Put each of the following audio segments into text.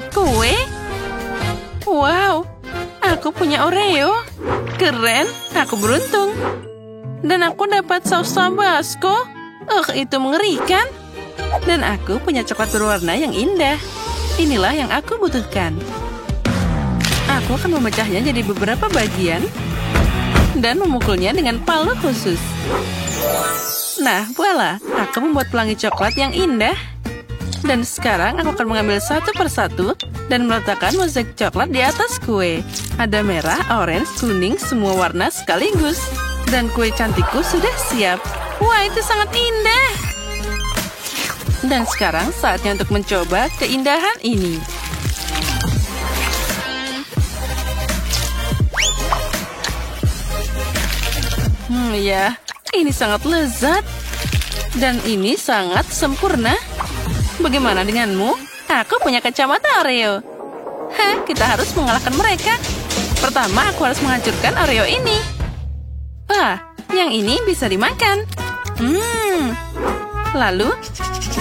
Kue? Wow, aku punya Oreo. Keren, aku beruntung. Dan aku dapat saus Tabasco. Itu mengerikan. Dan aku punya coklat berwarna yang indah. Inilah yang aku butuhkan. Aku akan memecahnya jadi beberapa bagian dan memukulnya dengan palu khusus. Nah, voila, aku membuat pelangi coklat yang indah. Dan sekarang aku akan mengambil satu persatu dan meletakkan mozaik coklat di atas kue. Ada merah, orange, kuning, semua warna sekaligus. Dan kue cantikku sudah siap. Wah, itu sangat indah. Dan sekarang saatnya untuk mencoba keindahan ini. Ya, ini sangat lezat. Dan ini sangat sempurna. Bagaimana denganmu? Aku punya kacamata Oreo. Kita harus mengalahkan mereka. Pertama, aku harus menghancurkan Oreo ini. Yang ini bisa dimakan. Lalu,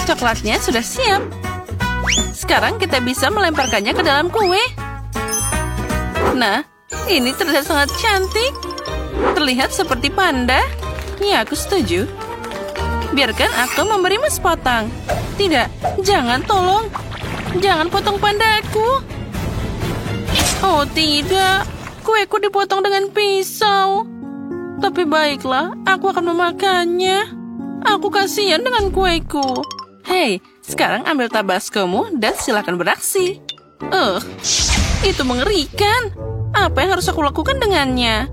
coklatnya sudah siap. Sekarang kita bisa melemparkannya ke dalam kue. Nah, ini terlihat sangat cantik. Terlihat seperti panda. Ya, aku setuju. Biarkan aku memberimu sepotong. Tidak, jangan, tolong. Jangan potong pandaku. Oh, tidak. Kueku dipotong dengan pisau. Tapi baiklah, aku akan memakannya. Aku kasihan dengan kueku. Hei, sekarang ambil tabascomu dan silakan beraksi. Itu mengerikan. Apa yang harus aku lakukan dengannya?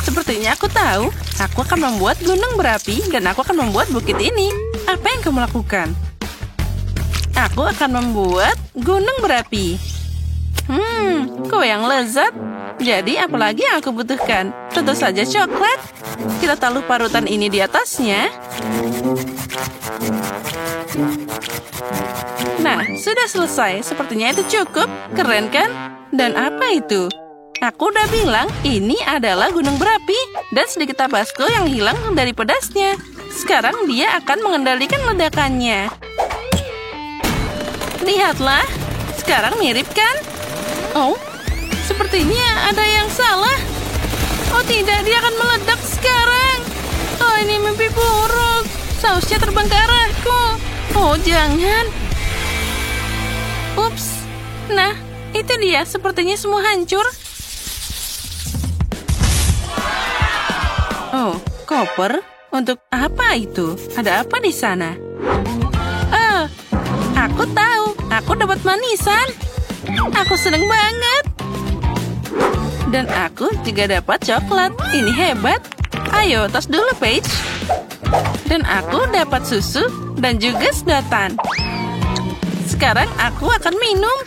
Sepertinya aku tahu. Aku akan membuat gunung berapi dan aku akan membuat bukit ini. Apa yang kamu lakukan? Aku akan membuat gunung berapi. Kue yang lezat. Jadi apalagi yang aku butuhkan? Tentu saja coklat. Kita taruh parutan ini di atasnya. Nah, sudah selesai. Sepertinya itu cukup. Keren kan? Dan apa itu? Aku udah bilang ini adalah gunung berapi dan sedikit tabasco yang hilang dari pedasnya. Sekarang dia akan mengendalikan ledakannya. Lihatlah. Sekarang mirip kan? Oh, sepertinya ada yang salah. Oh tidak, dia akan meledak sekarang. Oh, ini mimpi buruk. Sausnya terbang ke arahku. Oh, jangan. Ups. Nah, itu dia. Sepertinya semua hancur. Oh, koper? Untuk apa itu? Ada apa di sana? Aku tahu. Aku dapat manisan. Aku seneng banget. Dan aku juga dapat coklat. Ini hebat. Ayo, tas dulu, Paige. Dan aku dapat susu dan juga sedotan. Sekarang aku akan minum.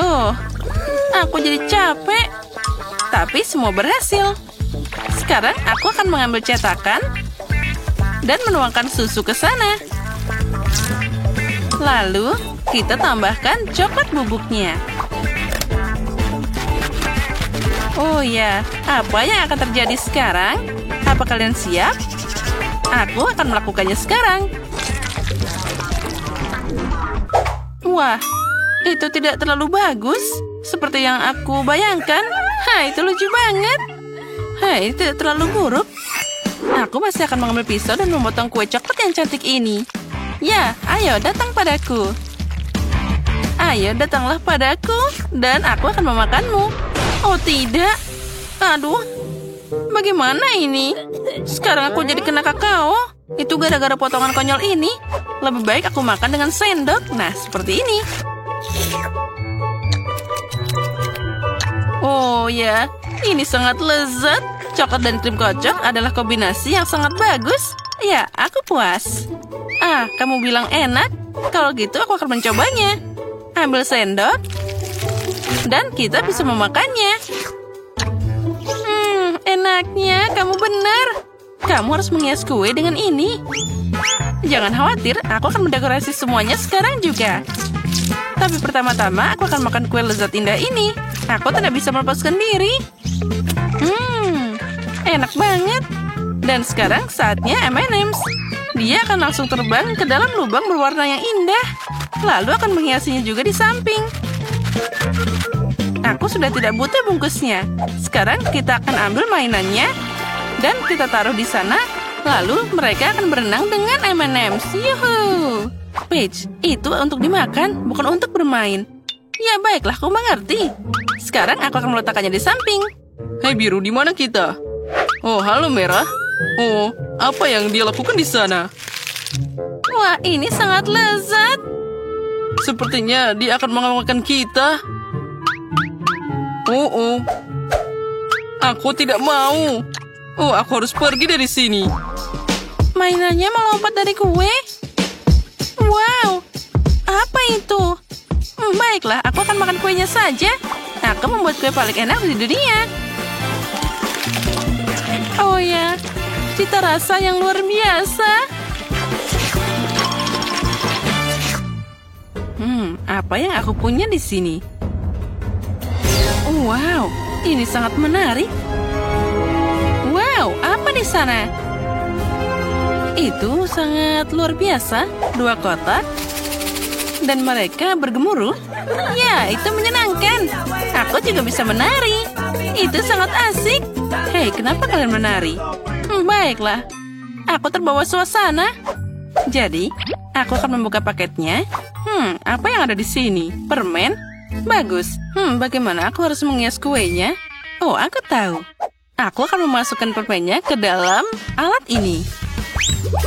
Oh, aku jadi capek. Tapi semua berhasil. Sekarang aku akan mengambil cetakan dan menuangkan susu ke sana. Lalu, kita tambahkan coklat bubuknya. Oh ya, apa yang akan terjadi sekarang? Apa kalian siap? Aku akan melakukannya sekarang. Wah, itu tidak terlalu bagus. Seperti yang aku bayangkan. Itu lucu banget. Itu tidak terlalu buruk. Aku masih akan mengambil pisau dan memotong kue coklat yang cantik ini. Ya, ayo datang padaku. Ayo datanglah padaku. Dan aku akan memakanmu. Oh tidak. Aduh. Bagaimana ini? Sekarang aku jadi kena kakao. Itu gara-gara potongan konyol ini. Lebih baik aku makan dengan sendok. Nah, seperti ini. Oh ya, ini sangat lezat. Coklat dan krim kocok adalah kombinasi yang sangat bagus. Ya, aku puas. Kamu bilang enak? Kalau gitu aku akan mencobanya. Ambil sendok. Dan kita bisa memakannya. Enaknya, kamu benar. Kamu harus menghias kue dengan ini. Jangan khawatir, aku akan mendekorasi semuanya sekarang juga. Tapi pertama-tama aku akan makan kue lezat indah ini. Aku tidak bisa melepaskan diri. Enak banget. Dan sekarang saatnya M&M's. Dia akan langsung terbang ke dalam lubang berwarna yang indah. Lalu akan menghiasinya juga di samping. Aku sudah tidak butuh bungkusnya. Sekarang kita akan ambil mainannya dan kita taruh di sana. Lalu mereka akan berenang dengan M&M's. Yuhu! Peach, itu untuk dimakan, bukan untuk bermain. Ya baiklah, aku mengerti. Sekarang aku akan meletakkannya di samping. Hai Biru, di mana kita? Oh, halo Merah. Oh, apa yang dia lakukan di sana? Wah, ini sangat lezat. Sepertinya dia akan mengalahkan kita. Oh. Aku tidak mau. Oh, aku harus pergi dari sini. Mainannya melompat dari kue. Wow, apa itu? Baiklah, aku akan makan kuenya saja. Aku membuat kue paling enak di dunia. Oh ya, cita rasa yang luar biasa. Apa yang aku punya di sini? Wow, ini sangat menarik. Wow, apa di sana? Itu sangat luar biasa. 2 kotak. Dan mereka bergemuruh. Ya, itu menyenangkan. Aku juga bisa menari. Itu sangat asik. Hei, kenapa kalian menari? Baiklah. Aku terbawa suasana. Jadi, aku akan membuka paketnya. Apa yang ada di sini? Permen? Bagus. Bagaimana aku harus menghias kuenya? Oh, aku tahu. Aku akan memasukkan permennya ke dalam alat ini.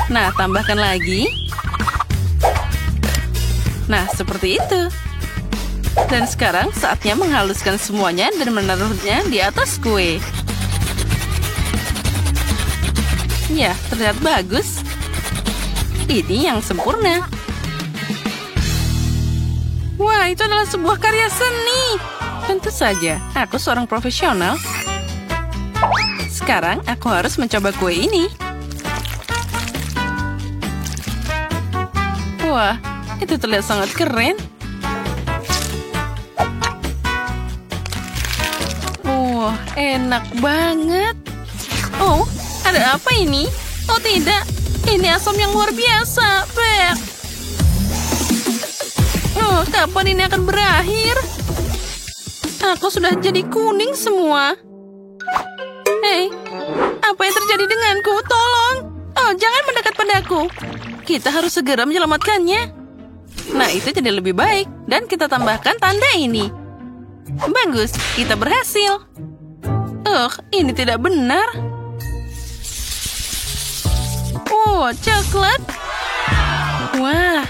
Nah, tambahkan lagi. Nah, seperti itu. Dan sekarang saatnya menghaluskan semuanya dan menaruhnya di atas kue. Ya, terlihat bagus. Ini yang sempurna. Wah, itu adalah sebuah karya seni. Tentu saja, aku seorang profesional. Sekarang aku harus mencoba kue ini. Wah, itu terlihat sangat keren. Wah, enak banget. Oh, ada apa ini? Oh tidak, ini asam yang luar biasa. Bek. Oh, kapan ini akan berakhir? Aku sudah jadi kuning semua. Hei, apa yang terjadi denganku? Tolong. Oh, jangan mendekat padaku. Kita harus segera menyelamatkannya. Nah, itu jadi lebih baik. Dan kita tambahkan tanda ini. Bagus, kita berhasil. Ini tidak benar. Oh, coklat. Wah,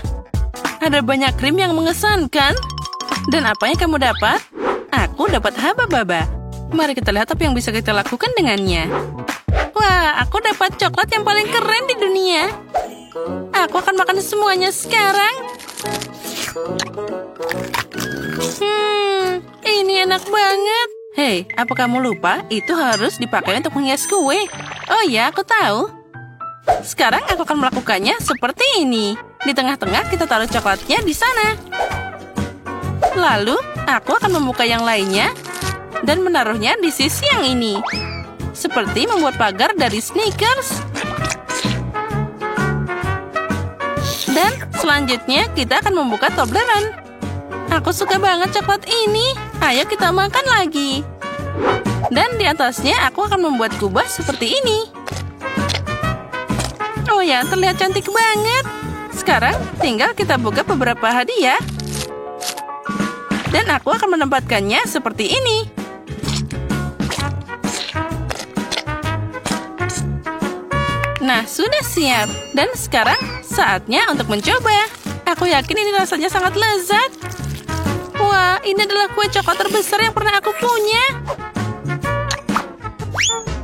ada banyak krim yang mengesankan. Dan apa yang kamu dapat? Aku dapat haba-baba. Mari kita lihat apa yang bisa kita lakukan dengannya. Wah, aku dapat coklat yang paling keren di dunia. Aku akan makan semuanya sekarang. Ini enak banget. Hei, apa kamu lupa? Itu harus dipakai untuk menghias kue. Oh ya, aku tahu. Sekarang aku akan melakukannya seperti ini. Di tengah-tengah kita taruh coklatnya di sana. Lalu, aku akan membuka yang lainnya dan menaruhnya di sisi yang ini. Seperti membuat pagar dari Snickers. Dan selanjutnya kita akan membuka Toblerone. Aku suka banget coklat ini. Ayo kita makan lagi. Dan di atasnya aku akan membuat kubah seperti ini. Oh ya, terlihat cantik banget. Sekarang tinggal kita buka beberapa hadiah. Dan aku akan menempatkannya seperti ini. Nah, sudah siap. Dan sekarang saatnya untuk mencoba. Aku yakin ini rasanya sangat lezat. Wah, ini adalah kue coklat terbesar yang pernah aku punya.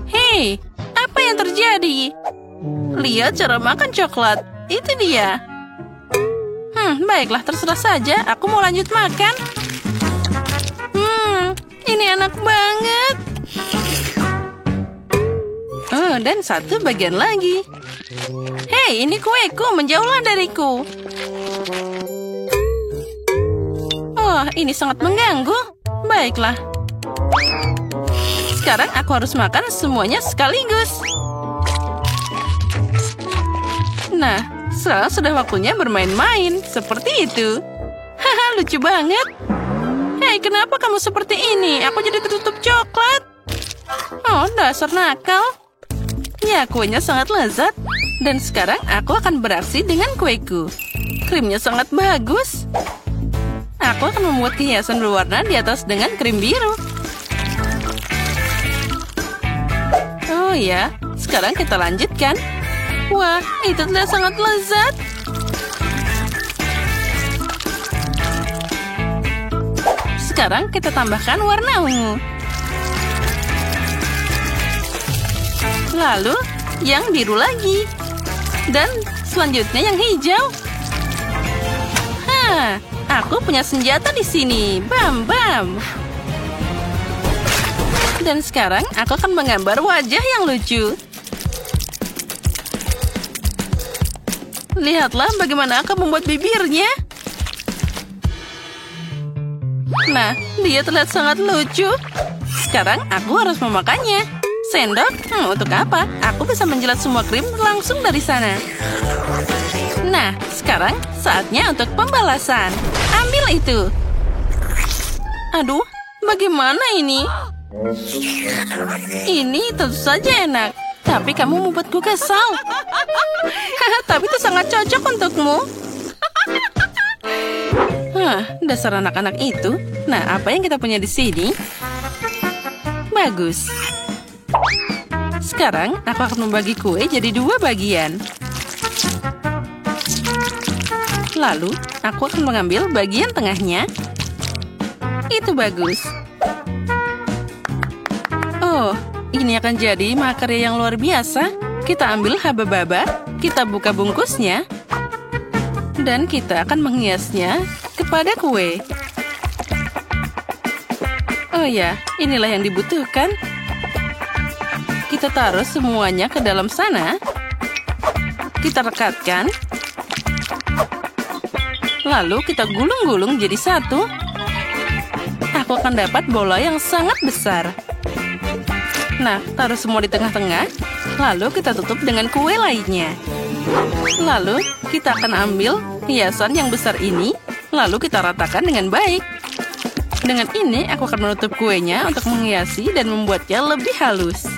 Hei, apa yang terjadi? Lihat cara makan coklat. Itu dia. Baiklah, terserah saja. Aku mau lanjut makan. Ini enak banget. Oh, dan satu bagian lagi. Hei, ini kueku. Menjauhlah dariku. Oh, ini sangat mengganggu. Baiklah. Sekarang aku harus makan semuanya sekaligus. Nah, sekarang sudah waktunya bermain-main. Seperti itu. Haha, lucu banget. Hei, kenapa kamu seperti ini? Aku jadi tertutup coklat. Oh, dasar nakal. Ya, kuenya sangat lezat. Dan sekarang aku akan beraksi dengan kueku. Krimnya sangat bagus. Aku akan membuat hiasan berwarna di atas dengan krim biru. Oh ya, sekarang kita lanjutkan. Wah, itu terlihat sangat lezat. Sekarang kita tambahkan warna ungu. Lalu, yang biru lagi. Dan selanjutnya yang hijau. Hah, aku punya senjata di sini. Bam, bam. Dan sekarang aku akan menggambar wajah yang lucu. Lihatlah bagaimana aku membuat bibirnya. Nah, dia terlihat sangat lucu. Sekarang aku harus memakannya. Sendok? Untuk apa? Aku bisa menjilat semua krim langsung dari sana. Nah, sekarang saatnya untuk pembalasan. Ambil itu. Aduh, bagaimana ini? Ini tentu saja enak. Tapi kamu membuatku kesal. Tapi itu sangat cocok untukmu. Dasar anak-anak itu. Nah, apa yang kita punya di sini? Bagus. Sekarang, aku akan membagi kue jadi 2 bagian. Lalu, aku akan mengambil bagian tengahnya. Itu bagus. Oh, ini akan jadi makarya yang luar biasa. Kita ambil haba-baba, kita buka bungkusnya, dan kita akan menghiasnya kepada kue. Oh ya, inilah yang dibutuhkan. Kita taruh semuanya ke dalam sana. Kita rekatkan. Lalu kita gulung-gulung jadi satu. Aku akan dapat bola yang sangat besar. Nah, taruh semua di tengah-tengah. Lalu kita tutup dengan kue lainnya. Lalu kita akan ambil hiasan yang besar ini. Lalu kita ratakan dengan baik. Dengan ini aku akan menutup kuenya untuk menghiasi dan membuatnya lebih halus.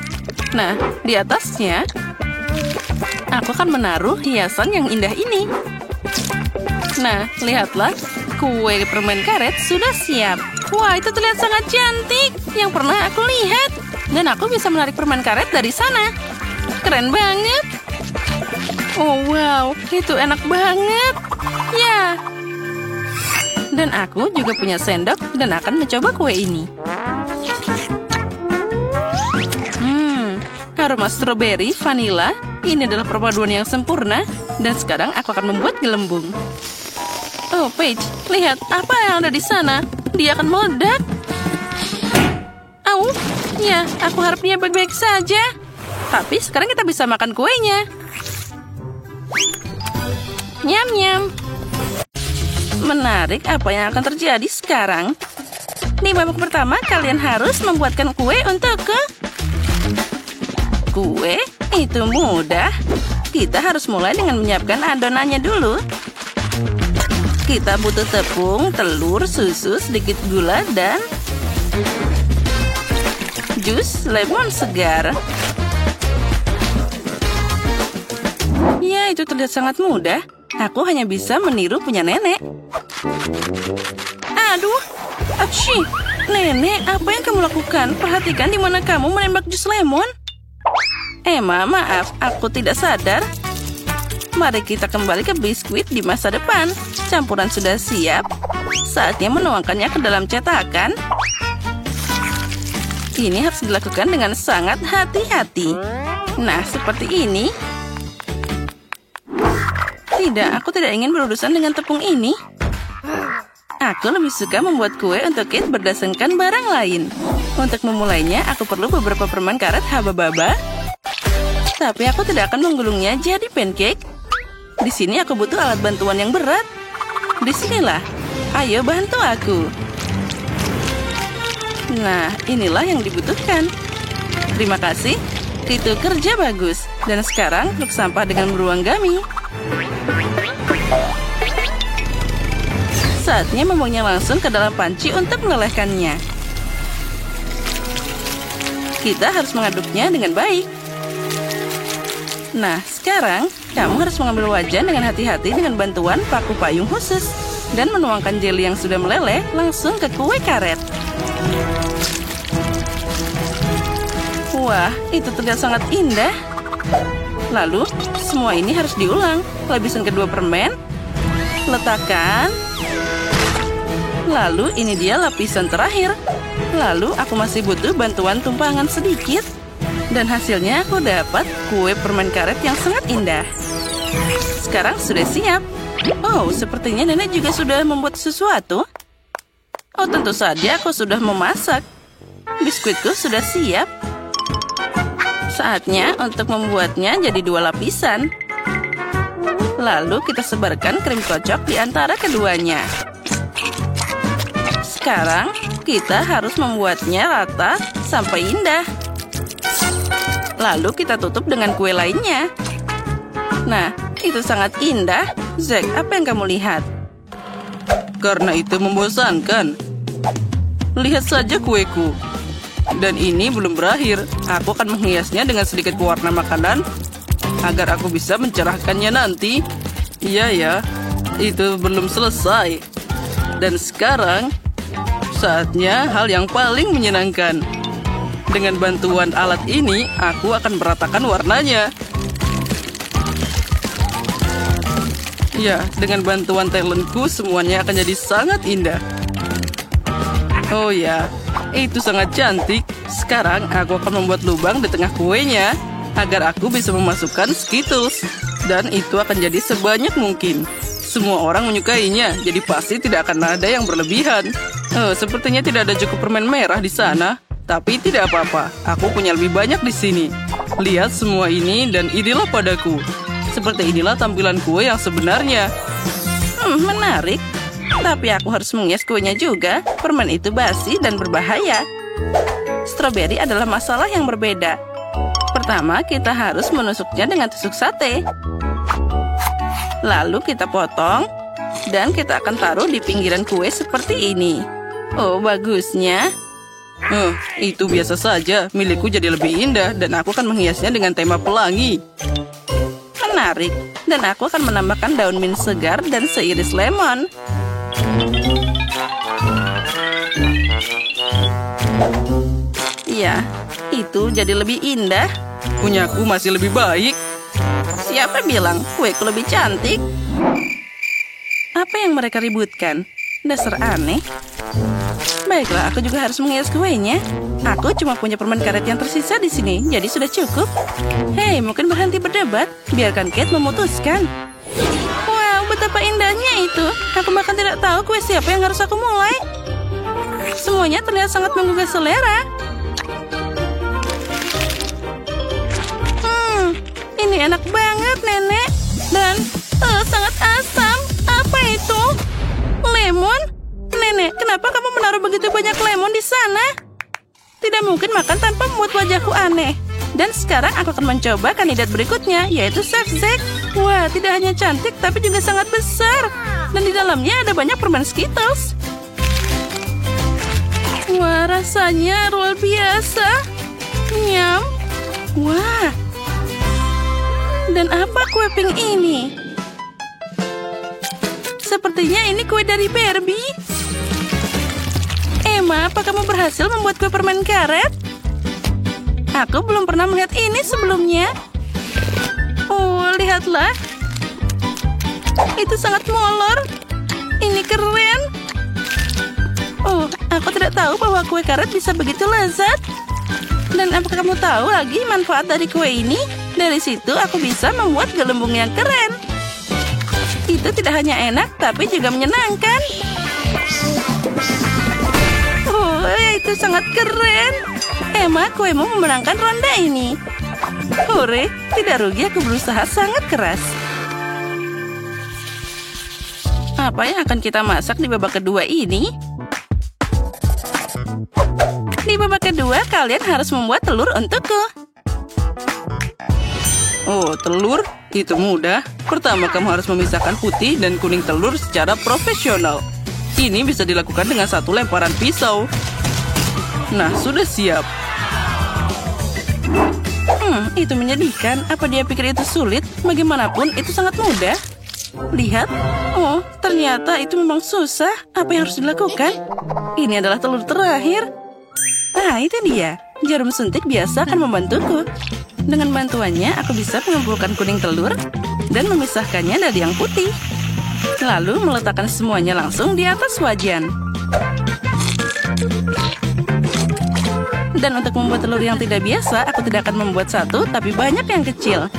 Nah, di atasnya, aku akan menaruh hiasan yang indah ini. Nah, lihatlah, kue permen karet sudah siap. Wah, itu terlihat sangat cantik, yang pernah aku lihat. Dan aku bisa menarik permen karet dari sana. Keren banget. Oh, wow, itu enak banget. Ya. Dan aku juga punya sendok dan akan mencoba kue ini. Aroma stroberi, vanila, ini adalah perpaduan yang sempurna. Dan sekarang aku akan membuat gelembung. Oh, Paige, lihat apa yang ada di sana. Dia akan meledak. Au, ya, aku harap dia baik-baik saja. Tapi sekarang kita bisa makan kuenya. Nyam-nyam. Menarik apa yang akan terjadi sekarang. Di babak pertama, kalian harus membuatkan kue untukku. Kue? Itu mudah. Kita harus mulai dengan menyiapkan adonannya dulu. Kita butuh tepung, telur, susu, sedikit gula, dan jus lemon segar. Ya, itu terlihat sangat mudah. Aku hanya bisa meniru punya nenek. Aduh, apsyi. Nenek, apa yang kamu lakukan? Perhatikan di mana kamu menembak jus lemon. Emma, maaf, aku tidak sadar. Mari kita kembali ke biskuit di masa depan. Campuran sudah siap. Saatnya menuangkannya ke dalam cetakan. Ini harus dilakukan dengan sangat hati-hati. Nah, seperti ini. Tidak, aku tidak ingin berurusan dengan tepung ini. Aku lebih suka membuat kue untuk Kate berdasarkan barang lain. Untuk memulainya, aku perlu beberapa permen karet haba-baba. Tapi aku tidak akan menggulungnya jadi pancake. Di sini aku butuh alat bantuan yang berat. Disinilah. Ayo bantu aku. Nah, inilah yang dibutuhkan. Terima kasih. Itu kerja bagus. Dan sekarang truk sampah dengan beruang gami. Saatnya membuangnya langsung ke dalam panci untuk melelehkannya. Kita harus mengaduknya dengan baik. Nah, sekarang kamu harus mengambil wajan dengan hati-hati dengan bantuan paku payung khusus dan menuangkan jelly yang sudah meleleh langsung ke kue karet. Wah, itu terlihat sangat indah. Lalu, semua ini harus diulang. Lapisan kedua permen, letakkan. Lalu, ini dia lapisan terakhir. Lalu, aku masih butuh bantuan tumpangan sedikit. Dan hasilnya aku dapat kue permen karet yang sangat indah. Sekarang sudah siap. Oh, sepertinya nenek juga sudah membuat sesuatu. Oh, tentu saja aku sudah memasak. Biskuitku sudah siap. Saatnya untuk membuatnya jadi 2 lapisan. Lalu kita sebarkan krim kocok di antara keduanya. Sekarang kita harus membuatnya rata sampai indah. Lalu kita tutup dengan kue lainnya. Nah, itu sangat indah. Zack, apa yang kamu lihat? Karena itu membosankan. Lihat saja kueku. Dan ini belum berakhir. Aku akan menghiasnya dengan sedikit pewarna makanan agar aku bisa mencerahkannya nanti. Iya ya, itu belum selesai. Dan sekarang, saatnya hal yang paling menyenangkan. Dengan bantuan alat ini, aku akan meratakan warnanya. Ya, dengan bantuan talentku, semuanya akan jadi sangat indah. Oh ya, itu sangat cantik. Sekarang aku akan membuat lubang di tengah kuenya agar aku bisa memasukkan Skittles. Dan itu akan jadi sebanyak mungkin. Semua orang menyukainya, jadi pasti tidak akan ada yang berlebihan. Sepertinya tidak ada cukup permen merah di sana. Tapi tidak apa-apa, aku punya lebih banyak di sini. Lihat semua ini dan inilah padaku. Seperti inilah tampilan kue yang sebenarnya. Menarik. Tapi aku harus menghias kuenya juga. Permen itu basi dan berbahaya. Stroberi adalah masalah yang berbeda. Pertama, kita harus menusuknya dengan tusuk sate. Lalu kita potong. Dan kita akan taruh di pinggiran kue seperti ini. Oh, bagusnya. Itu biasa saja. Milikku jadi lebih indah dan aku akan menghiasnya dengan tema pelangi. Menarik. Dan aku akan menambahkan daun mint segar dan seiris lemon. Ya, itu jadi lebih indah. Punyaku masih lebih baik. Siapa bilang kueku lebih cantik? Apa yang mereka ributkan? Dasar aneh. Baiklah, aku juga harus menghias kuenya. Aku cuma punya permen karet yang tersisa di sini, jadi sudah cukup. Hei, mungkin berhenti berdebat. Biarkan Kate memutuskan. Wow, betapa indahnya itu. Aku bahkan tidak tahu kue siapa yang harus aku mulai. Semuanya terlihat sangat menggugah selera. Ini enak banget, Nenek. Dan sangat asam. Apa itu? Lemon? Nenek, kenapa kamu menaruh begitu banyak lemon di sana? Tidak mungkin makan tanpa membuat wajahku aneh. Dan sekarang aku akan mencoba kandidat berikutnya, yaitu Chef Zack. Wah, tidak hanya cantik, tapi juga sangat besar. Dan di dalamnya ada banyak permen Skittles. Wah, rasanya luar biasa. Nyam. Wah. Dan apa kue pink ini? Sepertinya ini kue dari Barbie. Emma, apa kamu berhasil membuat kue permen karet? Aku belum pernah melihat ini sebelumnya. Oh, lihatlah. Itu sangat molor. Ini keren. Oh, aku tidak tahu bahwa kue karet bisa begitu lezat. Dan apakah kamu tahu lagi manfaat dari kue ini? Dari situ aku bisa membuat gelembung yang keren. Itu tidak hanya enak, tapi juga menyenangkan. Oh, itu sangat keren. Emma, kuemu memenangkan ronde ini. Hore, tidak rugi aku berusaha sangat keras. Apa yang akan kita masak di babak kedua ini? Di babak kedua, kalian harus membuat telur untukku. Oh, telur? Itu mudah. Pertama, kamu harus memisahkan putih dan kuning telur secara profesional. Ini bisa dilakukan dengan satu lemparan pisau. Nah, sudah siap. Itu menyedihkan. Apa dia pikir itu sulit? Bagaimanapun, itu sangat mudah. Lihat. Oh, ternyata itu memang susah. Apa yang harus dilakukan? Ini adalah telur terakhir. Nah, itu dia. Jarum suntik biasa akan membantuku. Dengan bantuannya, aku bisa mengumpulkan kuning telur dan memisahkannya dari yang putih. Lalu meletakkan semuanya langsung di atas wajan. Dan untuk membuat telur yang tidak biasa, aku tidak akan membuat satu, tapi banyak yang kecil.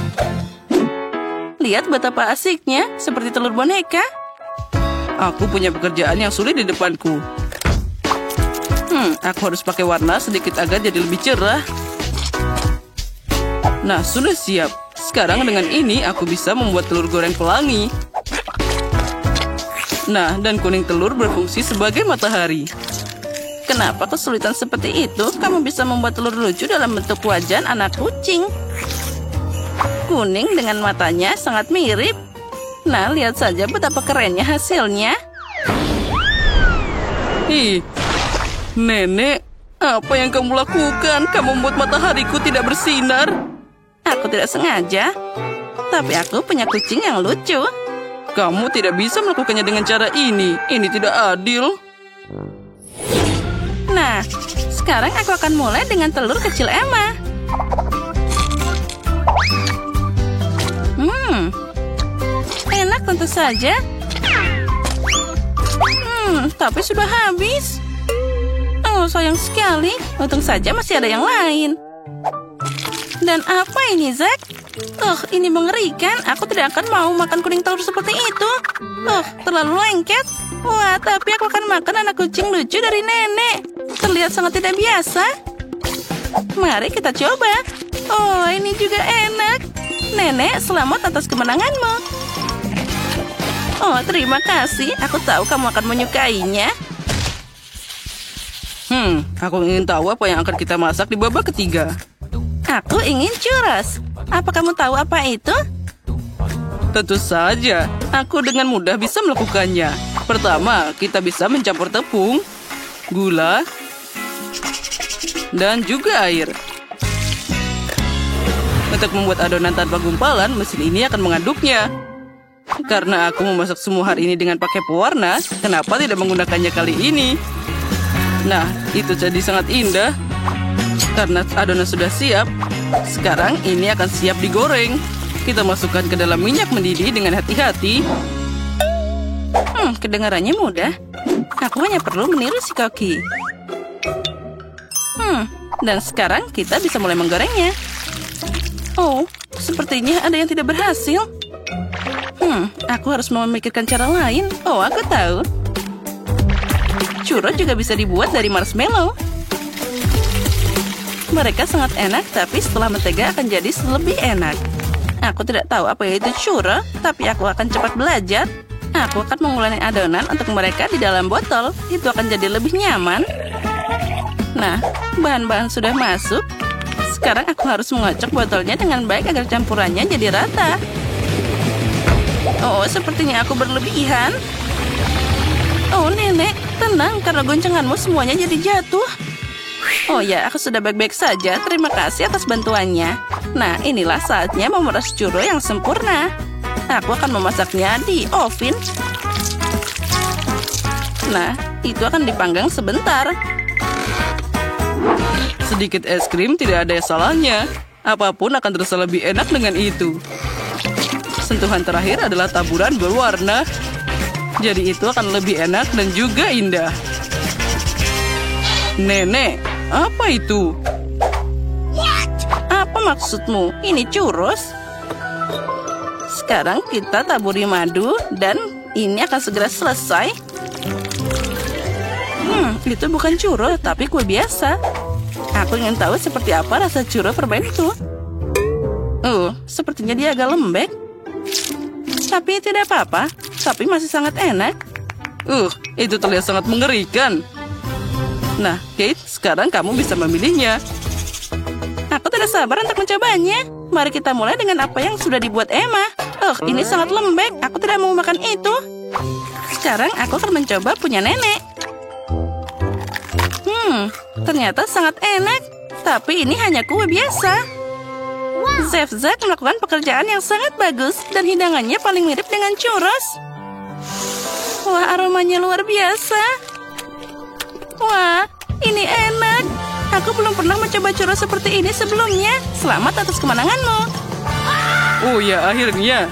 Lihat betapa asiknya, seperti telur boneka. Aku punya pekerjaan yang sulit di depanku. Aku harus pakai warna sedikit agar jadi lebih cerah. Nah, sudah siap. Sekarang dengan ini aku bisa membuat telur goreng pelangi. Nah, dan kuning telur berfungsi sebagai matahari. Kenapa kesulitan seperti itu? Kamu bisa membuat telur lucu dalam bentuk wajan anak kucing. Kuning dengan matanya sangat mirip. Nah, lihat saja betapa kerennya hasilnya. Nenek, apa yang kamu lakukan? Kamu membuat matahariku tidak bersinar. Aku tidak sengaja. Tapi aku punya kucing yang lucu. Kamu tidak bisa melakukannya dengan cara ini. Ini tidak adil. Nah, sekarang aku akan mulai dengan telur kecil Emma. Enak tentu saja. Tapi sudah habis. Oh, sayang sekali. Untung saja masih ada yang lain. Dan apa ini, Zack? Ini mengerikan. Aku tidak akan mau makan kuning telur seperti itu. Terlalu lengket. Wah, tapi aku akan makan anak kucing lucu dari nenek. Terlihat sangat tidak biasa. Mari kita coba. Oh, ini juga enak. Nenek, selamat atas kemenanganmu. Oh, terima kasih. Aku tahu kamu akan menyukainya. Aku ingin tahu apa yang akan kita masak di babak ketiga. Aku ingin churros. Apa kamu tahu apa itu? Tentu saja, aku dengan mudah bisa melakukannya. Pertama, kita bisa mencampur tepung, gula, dan juga air. Untuk membuat adonan tanpa gumpalan, mesin ini akan mengaduknya. Karena aku memasak semua hari ini dengan pakai pewarna, kenapa tidak menggunakannya kali ini? Nah, itu jadi sangat indah. Karena adonan sudah siap, sekarang ini akan siap digoreng. Kita masukkan ke dalam minyak mendidih dengan hati-hati. Kedengarannya mudah. Aku hanya perlu meniru si Koki. Dan sekarang kita bisa mulai menggorengnya. Oh, sepertinya ada yang tidak berhasil. Aku harus memikirkan cara lain. Oh, aku tahu. Churros juga bisa dibuat dari marshmallow. Mereka sangat enak, tapi setelah mentega akan jadi lebih enak. Aku tidak tahu apa itu churros, tapi aku akan cepat belajar. Aku akan mengulangin adonan untuk mereka di dalam botol. Itu akan jadi lebih nyaman. Nah, bahan-bahan sudah masuk. Sekarang aku harus mengocok botolnya dengan baik agar campurannya jadi rata. Oh, sepertinya aku berlebihan. Oh, nenek, tenang karena goncanganmu semuanya jadi jatuh. Oh ya, aku sudah baik-baik saja. Terima kasih atas bantuannya. Nah, inilah saatnya memeras churros yang sempurna. Aku akan memasaknya di oven. Nah, itu akan dipanggang sebentar. Sedikit es krim tidak ada salahnya. Apapun akan terasa lebih enak dengan itu. Sentuhan terakhir adalah taburan berwarna. Jadi itu akan lebih enak dan juga indah. Nenek, apa itu? Apa maksudmu? Ini churros? Sekarang kita taburi madu dan ini akan segera selesai. Itu bukan churros, tapi kue biasa. Aku ingin tahu seperti apa rasa churros permen itu. Sepertinya dia agak lembek. Tapi tidak apa-apa, tapi masih sangat enak. Itu terlihat sangat mengerikan. Nah, Kate, sekarang kamu bisa memilihnya. Aku Aku tidak sabar untuk mencobanya. Mari kita mulai dengan apa yang sudah dibuat Emma. Ini sangat lembek. Aku tidak mau makan itu. Sekarang aku akan mencoba punya nenek. Ternyata sangat enak. Tapi ini hanya kue biasa. Chef Zack melakukan pekerjaan yang sangat bagus. Dan hidangannya paling mirip dengan churros. Wah, aromanya luar biasa. Wah, ini enak. Aku belum pernah mencoba churros seperti ini sebelumnya. Selamat atas kemenanganmu. Oh ya, akhirnya.